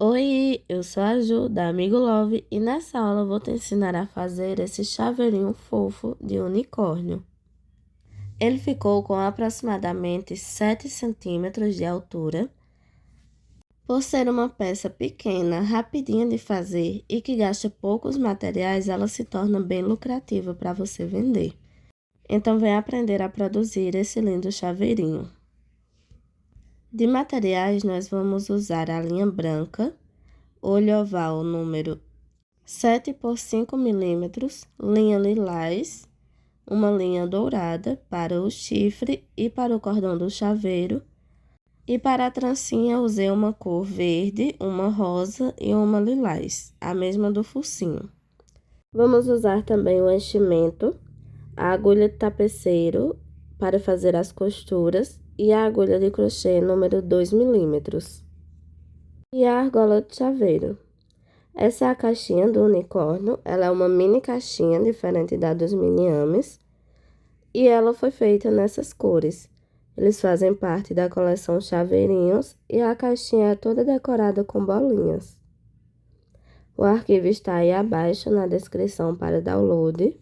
Oi, eu sou a Ju, da Amigo Love, e nessa aula eu vou te ensinar a fazer esse chaveirinho fofo de unicórnio. Ele ficou com aproximadamente 7 centímetros de altura. Por ser uma peça pequena, rapidinha de fazer e que gasta poucos materiais, ela se torna bem lucrativa para você vender. Então, vem aprender a produzir esse lindo chaveirinho. De materiais, nós vamos usar a linha branca, olho oval número 7 por 5 milímetros, linha lilás, uma linha dourada para o chifre e para o cordão do chaveiro. E para a trancinha usei uma cor verde, uma rosa e uma lilás, a mesma do focinho. Vamos usar também o enchimento, a agulha de tapeceiro para fazer as costuras e a agulha de crochê número 2 milímetros. E a argola de chaveiro. Essa é a caixinha do unicórnio, ela é uma mini caixinha diferente da dos mini-ames e ela foi feita nessas cores. Eles fazem parte da coleção Chaveirinhos e a caixinha é toda decorada com bolinhas. O arquivo está aí abaixo na descrição para download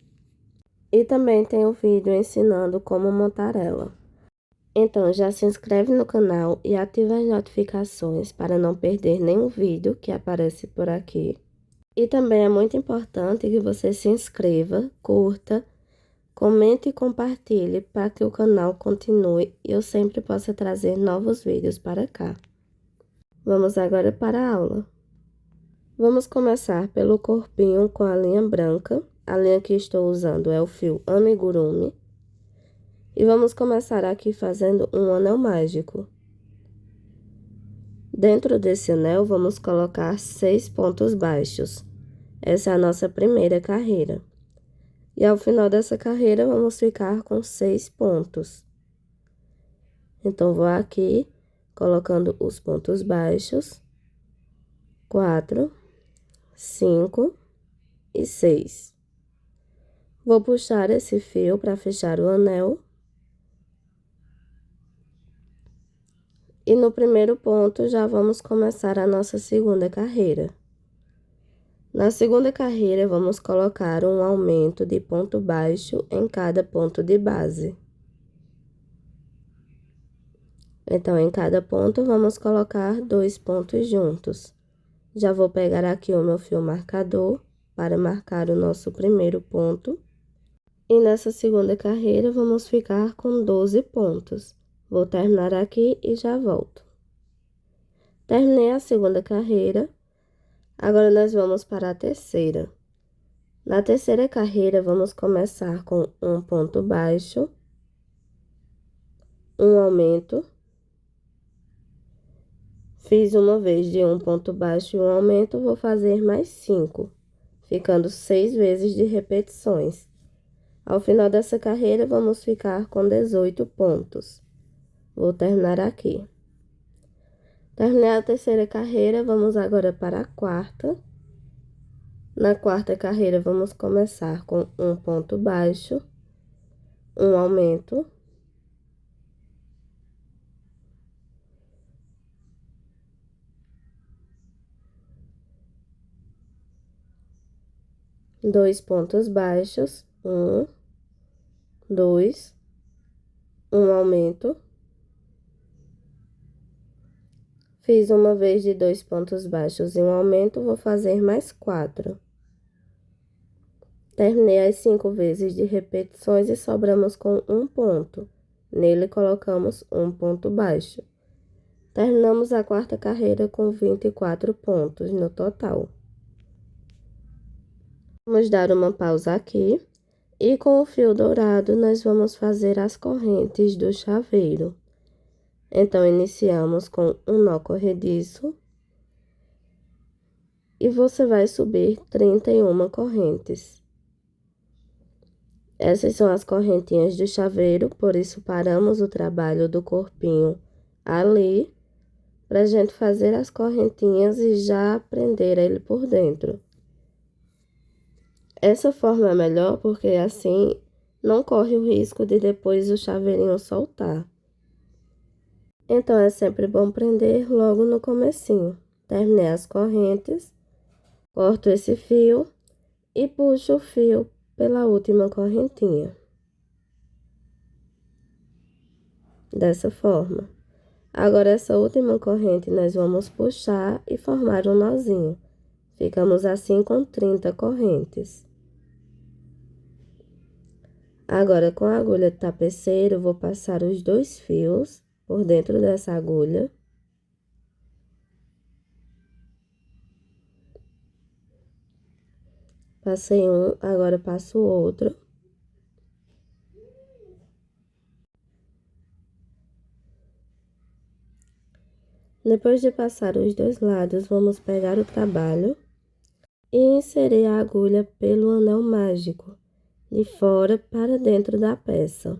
e também tem o vídeo ensinando como montar ela. Então, já se inscreve no canal e ativa as notificações para não perder nenhum vídeo que aparece por aqui. E também é muito importante que você se inscreva, curta, comente e compartilhe para que o canal continue e eu sempre possa trazer novos vídeos para cá. Vamos agora para a aula. Vamos começar pelo corpinho com a linha branca. A linha que estou usando é o fio amigurumi. E vamos começar aqui fazendo um anel mágico. Dentro desse anel, vamos colocar 6 pontos baixos. Essa é a nossa primeira carreira. E ao final dessa carreira, vamos ficar com 6 pontos. Então, vou aqui colocando os pontos baixos, 4, 5 e 6. Vou puxar esse fio para fechar o anel. E no primeiro ponto, já vamos começar a nossa segunda carreira. Na segunda carreira, vamos colocar um aumento de ponto baixo em cada ponto de base. Então, em cada ponto, vamos colocar 2 pontos juntos. Já vou pegar aqui o meu fio marcador para marcar o nosso primeiro ponto. E nessa segunda carreira, vamos ficar com 12 pontos. Vou terminar aqui e já volto. Terminei a segunda carreira. Agora, nós vamos para a terceira. Na terceira carreira, vamos começar com um ponto baixo, um aumento. Fiz uma vez de um ponto baixo e um aumento, vou fazer mais 5, ficando 6 vezes de repetições. Ao final dessa carreira, vamos ficar com 18 pontos. Vou terminar aqui. Terminei a terceira carreira, vamos agora para a quarta. Na quarta carreira, vamos começar com um ponto baixo, um aumento, dois pontos baixos, 1, 2, um aumento. Fiz uma vez de 2 pontos baixos e um aumento, vou fazer mais 4. Terminei as 5 vezes de repetições e sobramos com um ponto. Nele, colocamos um ponto baixo. Terminamos a quarta carreira com 24 pontos no total. Vamos dar uma pausa aqui. E com o fio dourado, nós vamos fazer as correntes do chaveiro. Então, iniciamos com um nó corrediço. E você vai subir 31 correntes. Essas são as correntinhas do chaveiro, por isso paramos o trabalho do corpinho ali, para a gente fazer as correntinhas e já prender ele por dentro. Essa forma é melhor porque assim não corre o risco de depois o chaveirinho soltar. Então, é sempre bom prender logo no comecinho. terminei as correntes, corto esse fio e puxo o fio pela última correntinha. Dessa forma. Agora, essa última corrente nós vamos puxar e formar um nozinho. Ficamos assim com 30 correntes. Agora, com a agulha de tapeceiro, eu vou passar os 2 fios por dentro dessa agulha. Passei um, agora passo o outro. Depois de passar os 2 lados, vamos pegar o trabalho e inserir a agulha pelo anel mágico, de fora para dentro da peça.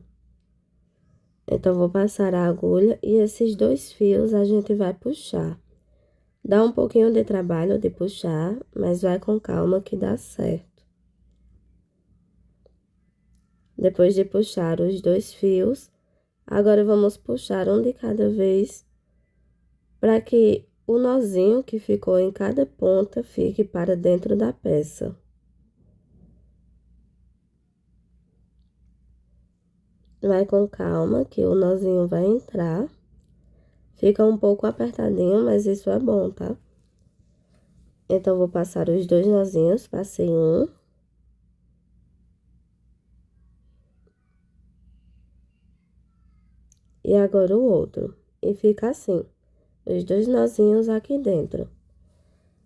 Então, vou passar a agulha e esses 2 fios a gente vai puxar. Dá um pouquinho de trabalho de puxar, mas vai com calma que dá certo. Depois de puxar os 2 fios, agora vamos puxar um de cada vez, para que o nozinho que ficou em cada ponta fique para dentro da peça. Vai com calma que o nozinho vai entrar. Fica um pouco apertadinho, mas isso é bom, tá? Então, vou passar os 2 nozinhos, passei um. E agora o outro. E fica assim, os 2 nozinhos aqui dentro.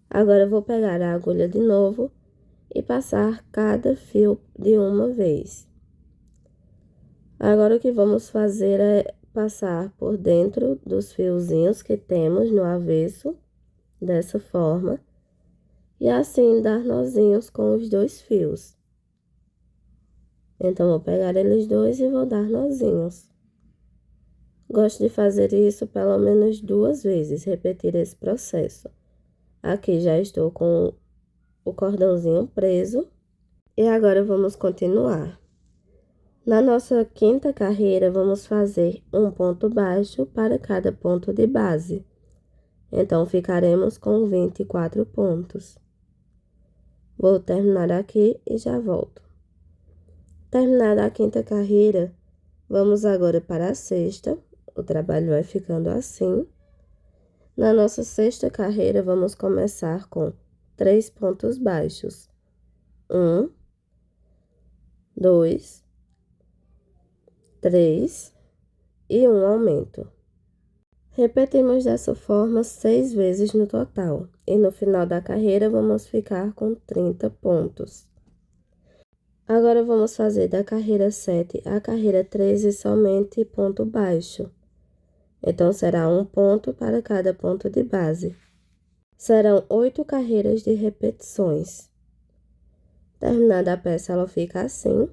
Agora, eu vou pegar a agulha de novo e passar cada fio de uma vez. Agora, o que vamos fazer é passar por dentro dos fiozinhos que temos no avesso, dessa forma, e assim dar nozinhos com os 2 fios. Então, vou pegar eles dois e vou dar nozinhos. Gosto de fazer isso pelo menos 2 vezes, repetir esse processo. Aqui já estou com o cordãozinho preso. E agora vamos continuar. Na nossa quinta carreira, vamos fazer um ponto baixo para cada ponto de base. Então, ficaremos com 24 pontos. Vou terminar aqui e já volto. Terminada a quinta carreira, vamos agora para a sexta. O trabalho vai ficando assim. Na nossa sexta carreira, vamos começar com 3 pontos baixos. 1, 2, 3 e um aumento. Repetimos dessa forma 6 vezes no total. E no final da carreira, vamos ficar com 30 pontos. Agora, vamos fazer da carreira 7 à carreira 13 somente ponto baixo. Então, será um ponto para cada ponto de base. Serão 8 carreiras de repetições. Terminada a peça, ela fica assim.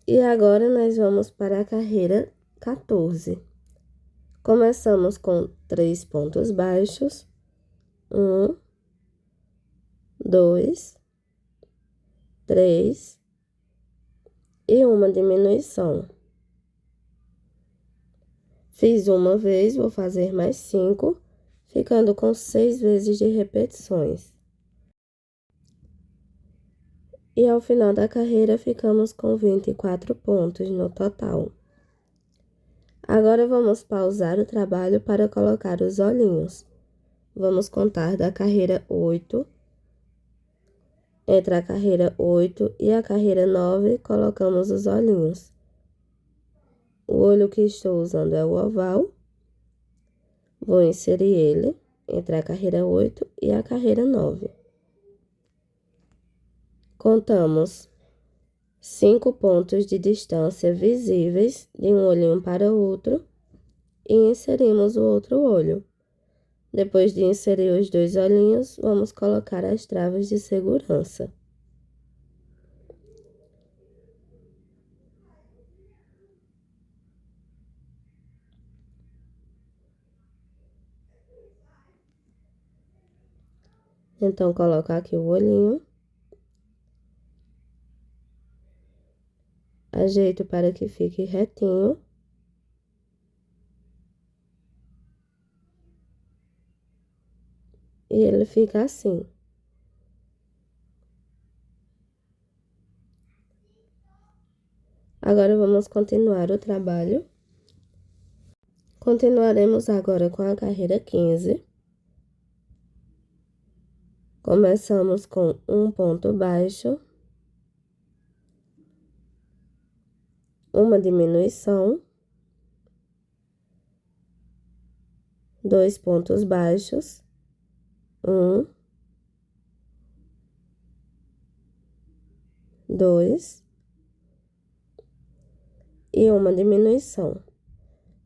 E agora, nós vamos para a carreira 14. Começamos com 3 pontos baixos. 1, 2, 3 e uma diminuição. Fiz uma vez, vou fazer mais 5, ficando com 6 vezes de repetições. E ao final da carreira, ficamos com 24 pontos no total. Agora, vamos pausar o trabalho para colocar os olhinhos. Vamos contar da carreira 8. Entre a carreira 8 e a carreira 9, colocamos os olhinhos. O olho que estou usando é o oval. Vou inserir ele entre a carreira 8 e a carreira 9. Contamos 5 pontos de distância visíveis de um olhinho para o outro e inserimos o outro olho. Depois de inserir os 2 olhinhos, vamos colocar as travas de segurança. Então, colocar aqui o olhinho. Ajeito para que fique retinho. e ele fica assim. Agora vamos continuar o trabalho. Continuaremos agora com a carreira 15. Começamos com um ponto baixo, uma diminuição, dois pontos baixos, um, dois e uma diminuição.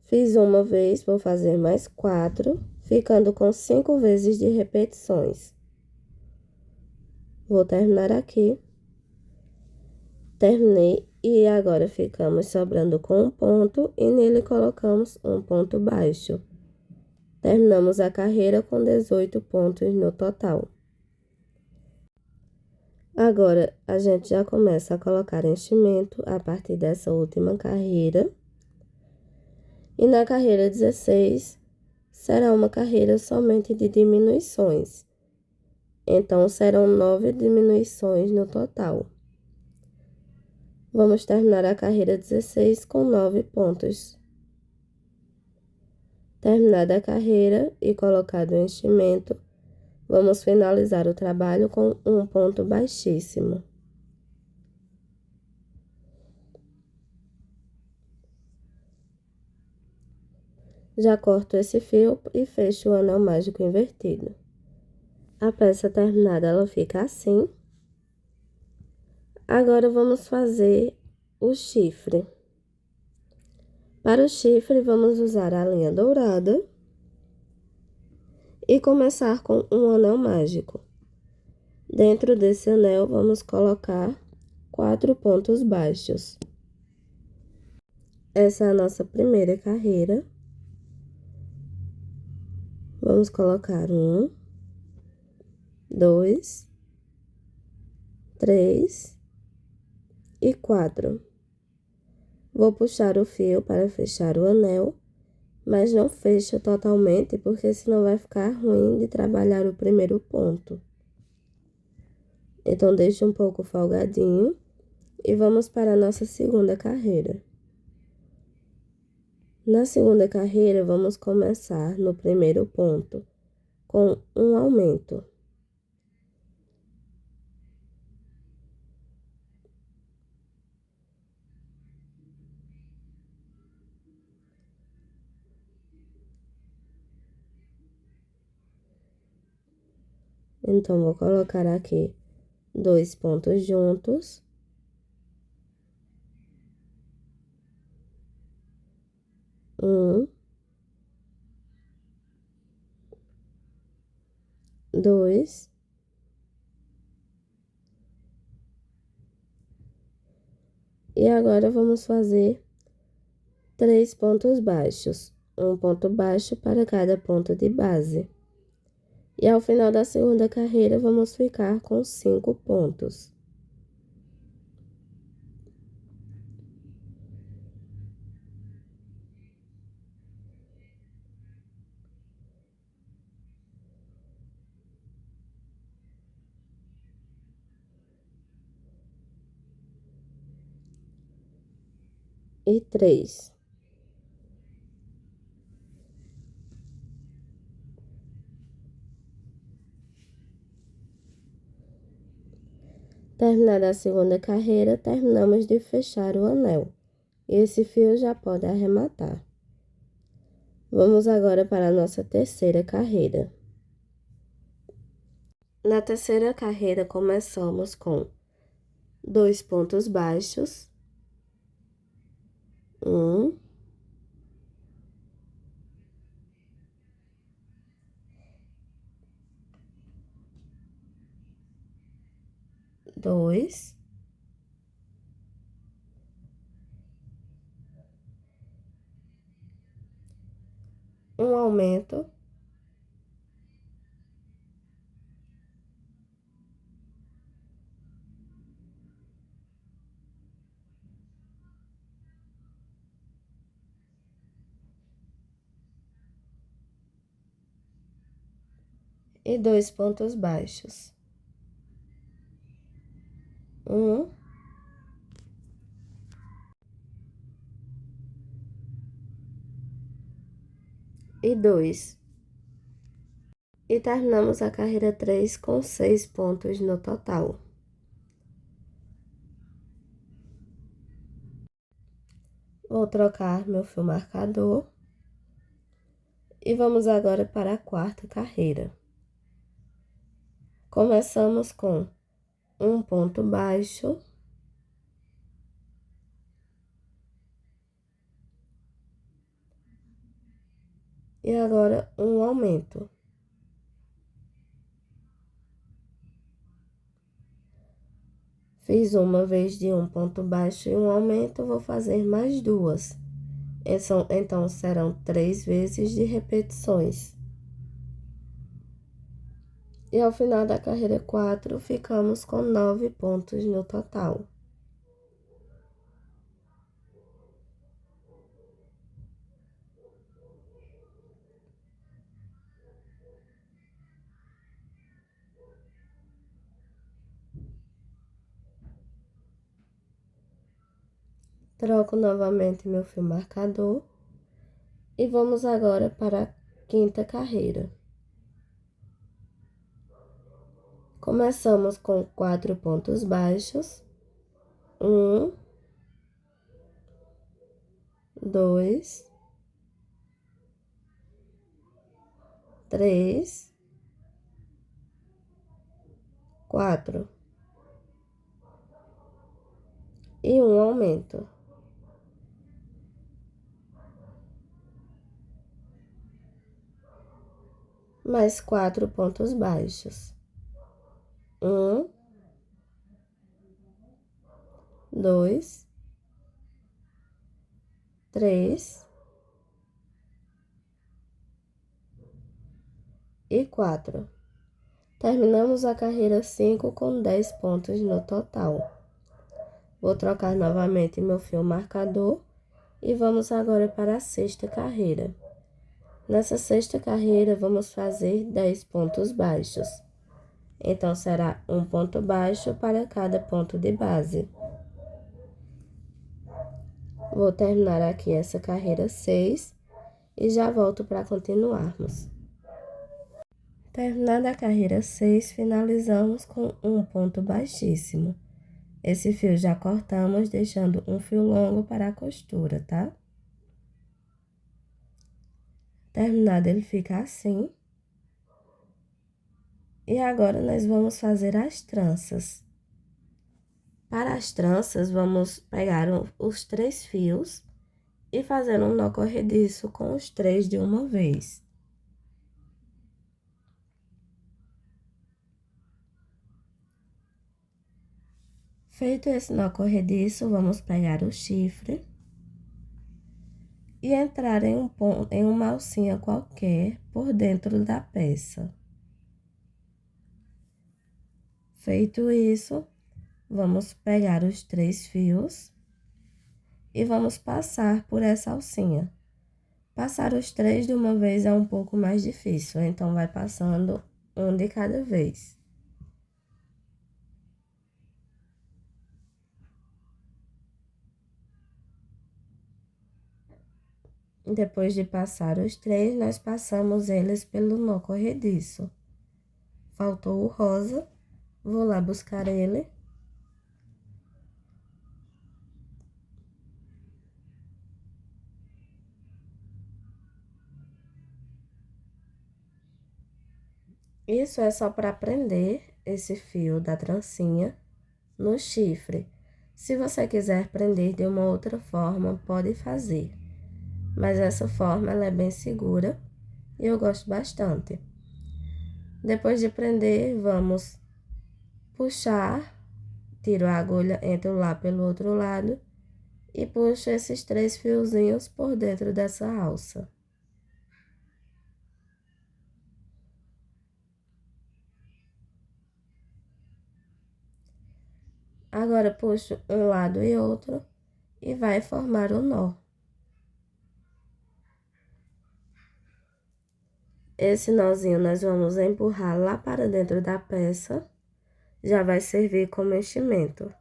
Fiz uma vez, vou fazer mais 4, ficando com 5 vezes de repetições. Vou terminar aqui. Terminei e agora ficamos sobrando com um ponto e nele colocamos um ponto baixo. Terminamos a carreira com 18 pontos no total. Agora, a gente já começa a colocar enchimento a partir dessa última carreira. E na carreira 16, será uma carreira somente de diminuições. Então, serão 9 diminuições no total. Vamos terminar a carreira 16 com 9 pontos. Terminada a carreira e colocado o enchimento, vamos finalizar o trabalho com um ponto baixíssimo. Já corto esse fio e fecho o anel mágico invertido. A peça terminada, ela fica assim. Agora, vamos fazer o chifre. Para o chifre, vamos usar a linha dourada e começar com um anel mágico. Dentro desse anel, vamos colocar 4 pontos baixos. Essa é a nossa primeira carreira. Vamos colocar 1, 2, 3 e 4. Vou puxar o fio para fechar o anel, mas não fecho totalmente, porque senão vai ficar ruim de trabalhar o primeiro ponto. Então, deixo um pouco folgadinho e vamos para a nossa segunda carreira. Na segunda carreira, vamos começar no primeiro ponto com um aumento. Então, vou colocar aqui 2 pontos juntos. Um, 2 e agora vamos fazer 3 pontos baixos, um ponto baixo para cada ponto de base. E ao final da segunda carreira, vamos ficar com 5 pontos. E 3. Terminada a segunda carreira, terminamos de fechar o anel. E esse fio já pode arrematar. Vamos agora para a nossa terceira carreira. Na terceira carreira, começamos com 2 pontos baixos. 1, 2, um aumento, e 2 pontos baixos. 1 e 2. E terminamos a carreira 3 com 6 pontos no total. Vou trocar meu fio marcador. E vamos agora para a quarta carreira. Começamos com um ponto baixo. E agora um aumento. Fiz uma vez de um ponto baixo e um aumento, vou fazer mais duas. Então, serão 3 vezes de repetições. E ao final da carreira 4, ficamos com 9 pontos no total. Troco novamente meu fio marcador. E vamos agora para a quinta carreira. Começamos com 4 pontos baixos. 1, 2, 3, 4. E um aumento. Mais 4 pontos baixos. 1, 2, 3 e 4. Terminamos a carreira 5 com 10 pontos no total. Vou trocar novamente meu fio marcador e vamos agora para a sexta carreira. Nessa sexta carreira, vamos fazer 10 pontos baixos. Então, será um ponto baixo para cada ponto de base. Vou terminar aqui essa carreira 6 e já volto para continuarmos. Terminada a carreira 6, finalizamos com um ponto baixíssimo. Esse fio já cortamos, deixando um fio longo para a costura, tá? Terminado, ele fica assim. E agora, nós vamos fazer as tranças. Para as tranças, vamos pegar os 3 fios e fazer um nó corrediço com os 3 de uma vez. Feito esse nó corrediço, vamos pegar o chifre e entrar em uma alcinha qualquer por dentro da peça. Feito isso, vamos pegar os 3 fios e vamos passar por essa alcinha. Passar os 3 de uma vez é um pouco mais difícil, então vai passando um de cada vez. Depois de passar os 3, nós passamos eles pelo nó corrediço. Faltou o rosa, vou lá buscar ele. Isso é só para prender esse fio da trancinha no chifre. Se você quiser prender de uma outra forma, pode fazer. Mas essa forma, ela é bem segura e eu gosto bastante. Depois de prender, vamos puxar, tiro a agulha, entro lá pelo outro lado e puxo esses 3 fiozinhos por dentro dessa alça. Agora, puxo um lado e outro e vai formar o nó. Esse nozinho nós vamos empurrar lá para dentro da peça, já vai servir como enchimento.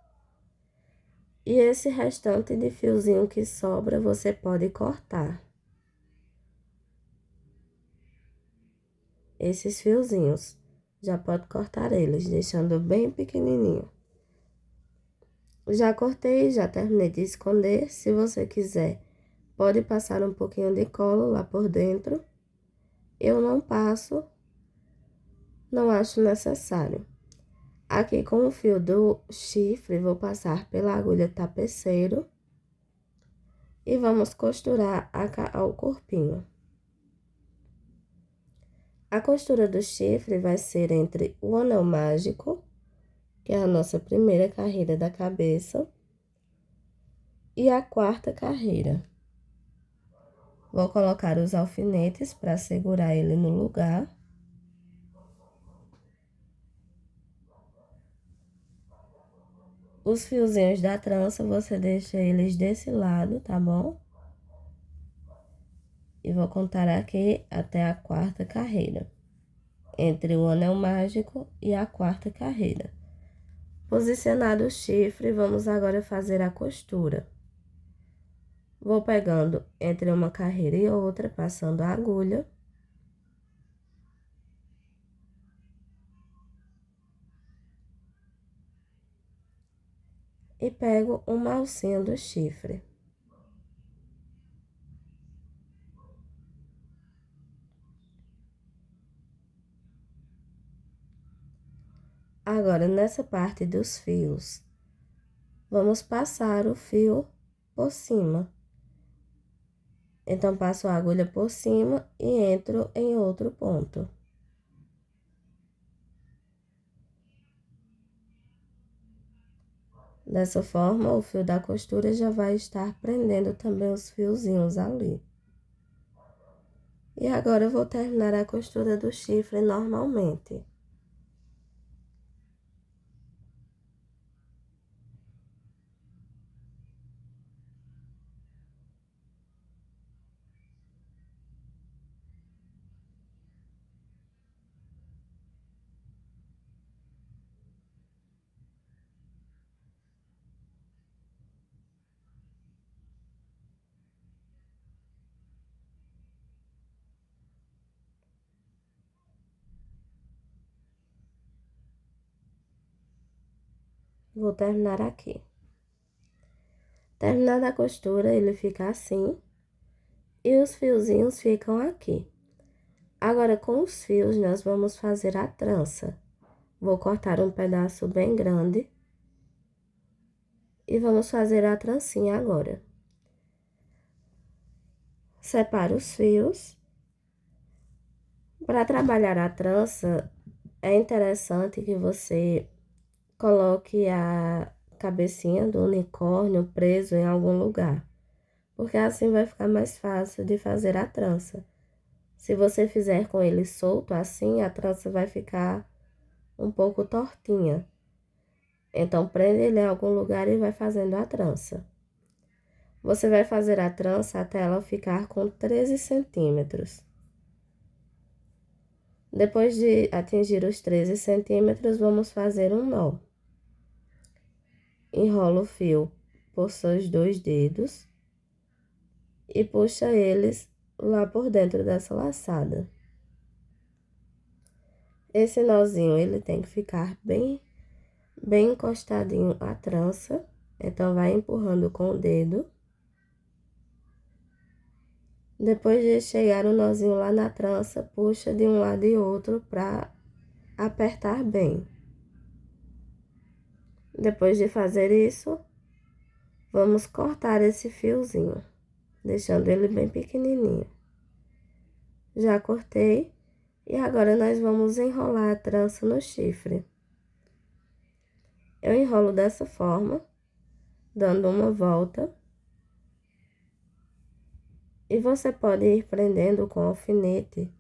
E esse restante de fiozinho que sobra, você pode cortar. Esses fiozinhos, já pode cortar eles, deixando bem pequenininho. Já cortei, já terminei de esconder. Se você quiser, pode passar um pouquinho de cola lá por dentro. Eu não passo, não acho necessário. Aqui com o fio do chifre, vou passar pela agulha tapeceiro e vamos costurar o corpinho. A costura do chifre vai ser entre o anel mágico, que é a nossa primeira carreira da cabeça, e a quarta carreira. Vou colocar os alfinetes para segurar ele no lugar. Os fiozinhos da trança, você deixa eles desse lado, tá bom? E vou contar aqui até a quarta carreira, entre o anel mágico e a quarta carreira. Posicionado o chifre, vamos agora fazer a costura. Vou pegando entre uma carreira e outra, passando a agulha. E pego uma alcinha do chifre. Agora, nessa parte dos fios, vamos passar o fio por cima. Então, passo a agulha por cima e entro em outro ponto. Dessa forma, o fio da costura já vai estar prendendo também os fiozinhos ali. E agora, eu vou terminar a costura do chifre normalmente. Vou terminar aqui. Terminada a costura, ele fica assim. E os fiozinhos ficam aqui. Agora, com os fios, nós vamos fazer a trança. Vou cortar um pedaço bem grande. E vamos fazer a trancinha agora. Separo os fios. Para trabalhar a trança, é interessante que você coloque a cabecinha do unicórnio preso em algum lugar, porque assim vai ficar mais fácil de fazer a trança. Se você fizer com ele solto assim, a trança vai ficar um pouco tortinha. Então, prende ele em algum lugar e vai fazendo a trança. Você vai fazer a trança até ela ficar com 13 centímetros. Depois de atingir os 13 centímetros, vamos fazer um nó. Enrola o fio por seus 2 dedos e puxa eles lá por dentro dessa laçada. Esse nozinho, ele tem que ficar bem encostadinho à trança, então vai empurrando com o dedo. Depois de chegar o nozinho lá na trança, puxa de um lado e outro para apertar bem. Depois de fazer isso, vamos cortar esse fiozinho, deixando ele bem pequenininho. Já cortei e agora nós vamos enrolar a trança no chifre. Eu enrolo dessa forma, dando uma volta. E você pode ir prendendo com alfinete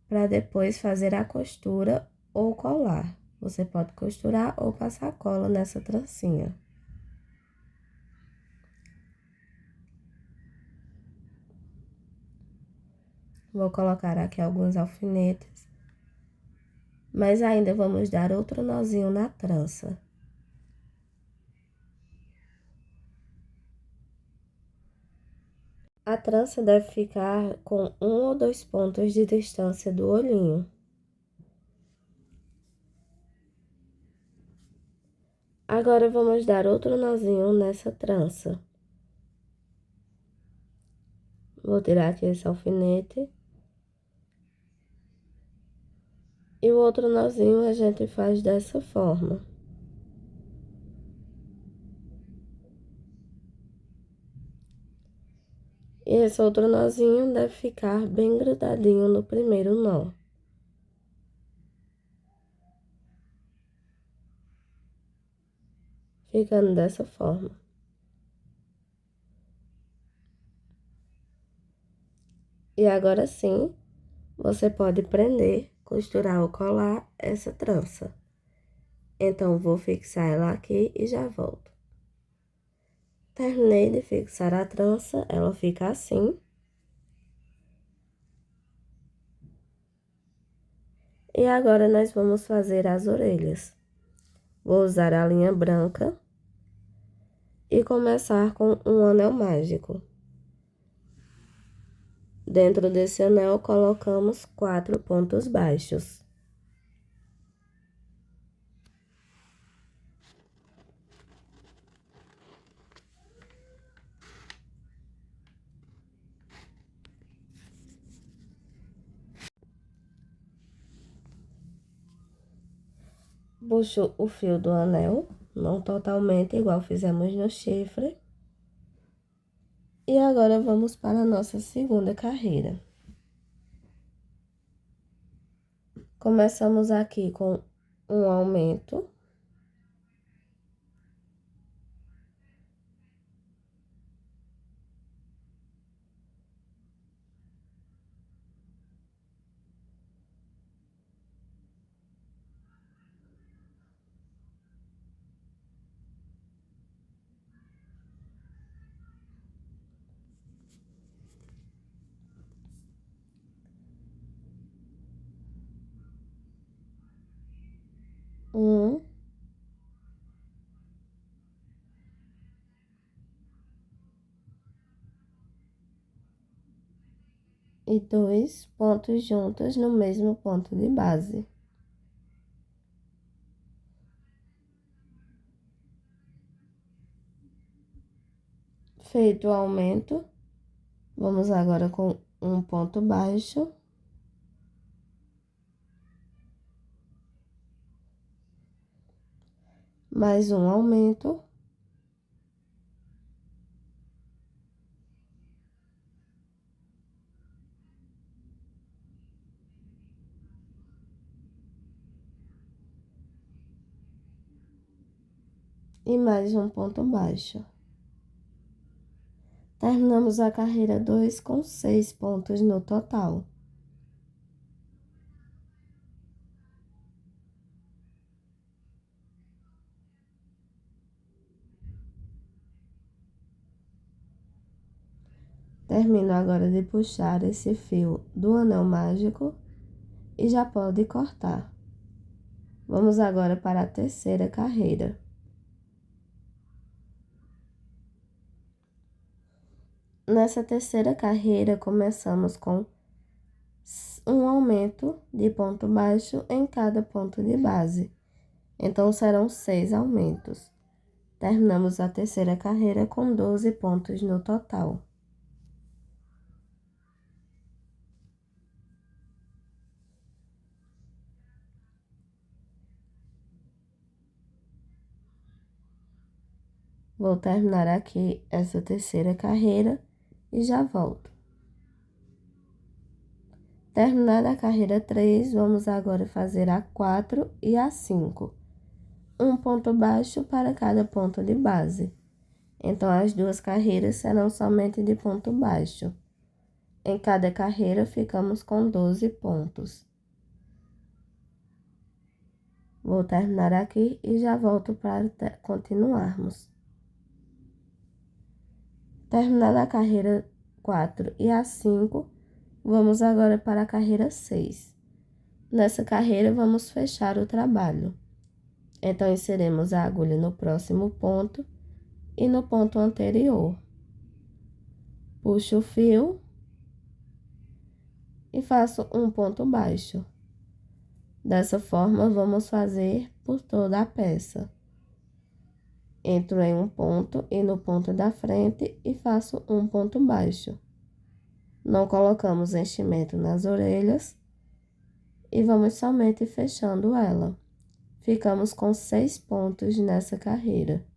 para depois fazer a costura ou colar. Você pode costurar ou passar cola nessa trancinha. Vou colocar aqui alguns alfinetes, mas ainda vamos dar outro nozinho na trança. A trança deve ficar com 1 ou 2 pontos de distância do olhinho. Agora, vamos dar outro nozinho nessa trança. Vou tirar aqui esse alfinete. E o outro nozinho a gente faz dessa forma. E esse outro nozinho deve ficar bem grudadinho no primeiro nó. Ficando dessa forma. E agora sim, você pode prender, costurar ou colar essa trança. Então, vou fixar ela aqui e já volto. Terminei de fixar a trança, ela fica assim. E agora, nós vamos fazer as orelhas. Vou usar a linha branca e começar com um anel mágico. Dentro desse anel, colocamos 4 pontos baixos. Puxo o fio do anel, não totalmente igual fizemos no chifre. E agora vamos para a nossa segunda carreira. Começamos aqui com um aumento. Um. E 2 pontos juntos no mesmo ponto de base. Feito o aumento, vamos agora com um ponto baixo. Mais um aumento. E mais um ponto baixo. Terminamos a carreira 2 com 6 pontos no total. Termino agora de puxar esse fio do anel mágico e já pode cortar. Vamos agora para a terceira carreira. Nessa terceira carreira, começamos com um aumento de ponto baixo em cada ponto de base. Então, serão 6 aumentos. Terminamos a terceira carreira com 12 pontos no total. Vou terminar aqui essa terceira carreira e já volto. Terminada a carreira 3, vamos agora fazer a 4 e a 5. Um ponto baixo para cada ponto de base. Então, as duas carreiras serão somente de ponto baixo. Em cada carreira, ficamos com 12 pontos. Vou terminar aqui e já volto para continuarmos. Terminada a carreira 4 e a 5, Vamos agora para a carreira 6. Nessa carreira, vamos fechar o trabalho. Então, inserimos a agulha no próximo ponto e no ponto anterior. Puxo o fio e faço um ponto baixo. Dessa forma, vamos fazer por toda a peça. Entro em um ponto e no ponto da frente e faço um ponto baixo. Não colocamos enchimento nas orelhas e vamos somente fechando ela. Ficamos com 6 pontos nessa carreira.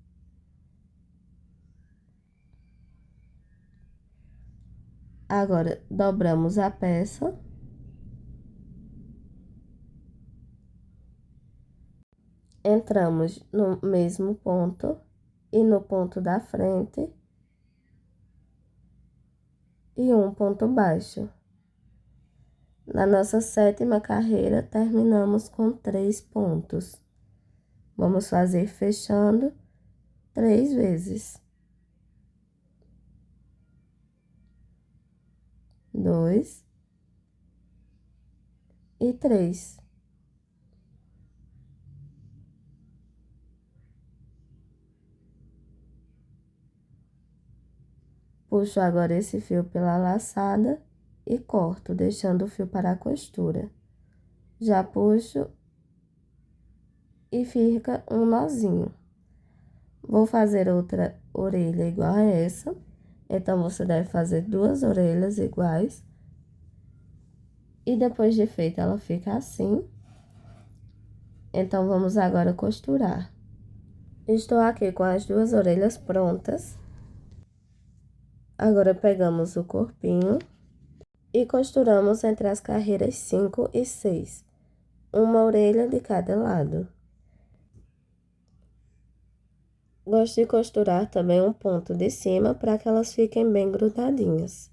Agora, dobramos a peça. Entramos no mesmo ponto e no ponto da frente e um ponto baixo. Na nossa 7ª carreira, terminamos com 3 pontos. Vamos fazer fechando 3 vezes. 2 e 3. Puxo agora esse fio pela laçada e corto, deixando o fio para a costura. Já puxo e fica um nozinho. Vou fazer outra orelha igual a essa. Então, você deve fazer 2 orelhas iguais. E depois de feita, ela fica assim. Então, vamos agora costurar. Estou aqui com as 2 orelhas prontas. Agora, pegamos o corpinho e costuramos entre as carreiras 5 e 6. Uma orelha de cada lado. Gosto de costurar também um ponto de cima para que elas fiquem bem grudadinhas.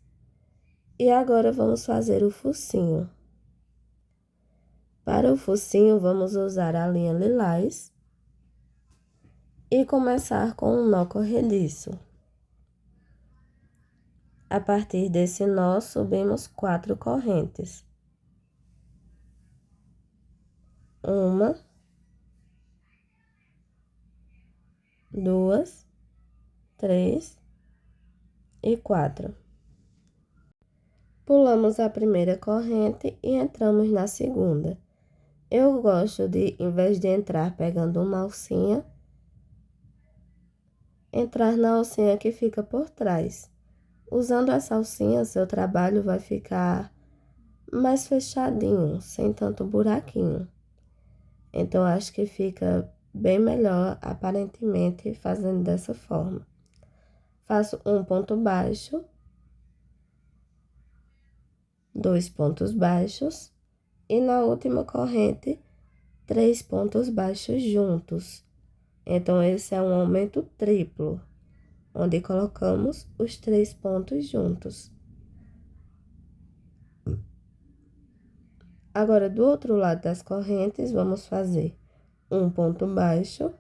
E agora, vamos fazer o focinho. Para o focinho, vamos usar a linha lilás e começar com um nó corrediço. A partir desse nó, subimos 4 correntes. 1, 2, 3 e 4. Pulamos a primeira corrente e entramos na segunda. Eu gosto de, em vez de entrar pegando uma alcinha, entrar na alcinha que fica por trás. Usando essa alcinha, seu trabalho vai ficar mais fechadinho, sem tanto buraquinho. Então, acho que fica bem melhor, aparentemente, fazendo dessa forma. Faço um ponto baixo, 2 pontos baixos e na última corrente, 3 pontos baixos juntos. Então, esse é um aumento triplo, onde colocamos os 3 pontos juntos. Agora, do outro lado das correntes, vamos fazer um ponto baixo,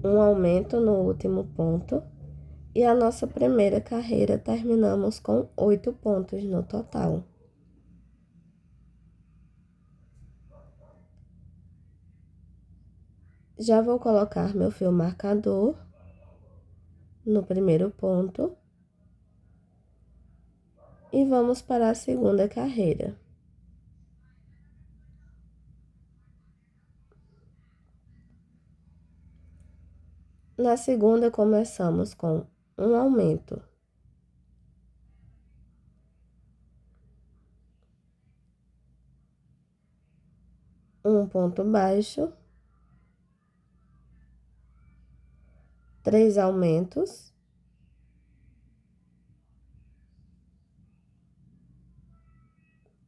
um aumento no último ponto, e a nossa primeira carreira terminamos com 8 pontos no total. Já vou colocar meu fio marcador no primeiro ponto e vamos para a segunda carreira. Na segunda, começamos com um aumento. Um ponto baixo, 3 aumentos,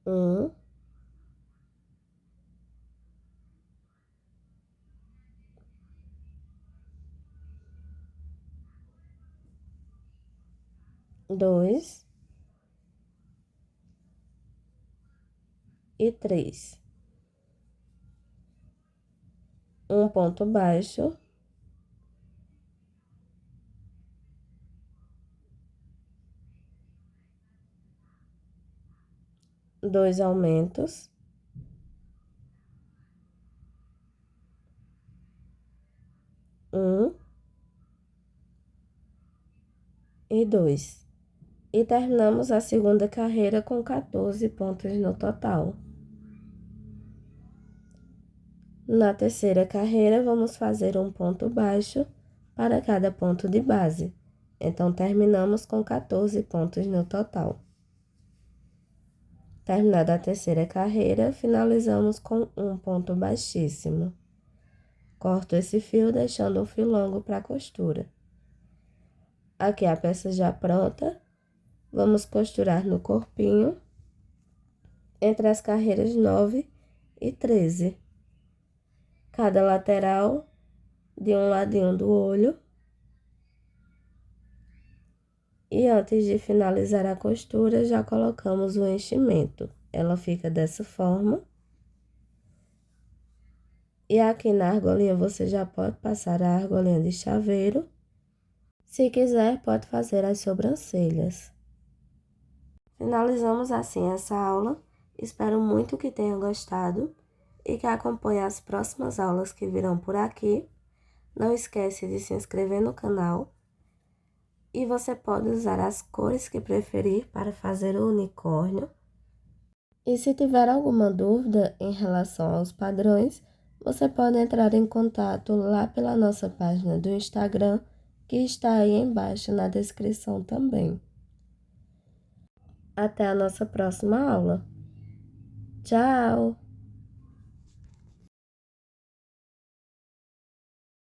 um, 2 e 3. Um ponto baixo, dois aumentos, um e 2. E terminamos a segunda carreira com 14 pontos no total. Na terceira carreira, vamos fazer um ponto baixo para cada ponto de base. Então, terminamos com 14 pontos no total. Terminada a terceira carreira, finalizamos com um ponto baixíssimo. Corto esse fio, deixando um fio longo para a costura. Aqui a peça já pronta. Vamos costurar no corpinho, entre as carreiras 9 e 13. Cada lateral de um ladinho do olho. E antes de finalizar a costura, já colocamos o enchimento. Ela fica dessa forma. E aqui na argolinha, você já pode passar a argolinha de chaveiro. Se quiser, pode fazer as sobrancelhas. Finalizamos assim essa aula. Espero muito que tenha gostado e que acompanhe as próximas aulas que virão por aqui. Não esquece de se inscrever no canal. E você pode usar as cores que preferir para fazer o unicórnio. E se tiver alguma dúvida em relação aos padrões, você pode entrar em contato lá pela nossa página do Instagram, que está aí embaixo na descrição também. Até a nossa próxima aula. Tchau!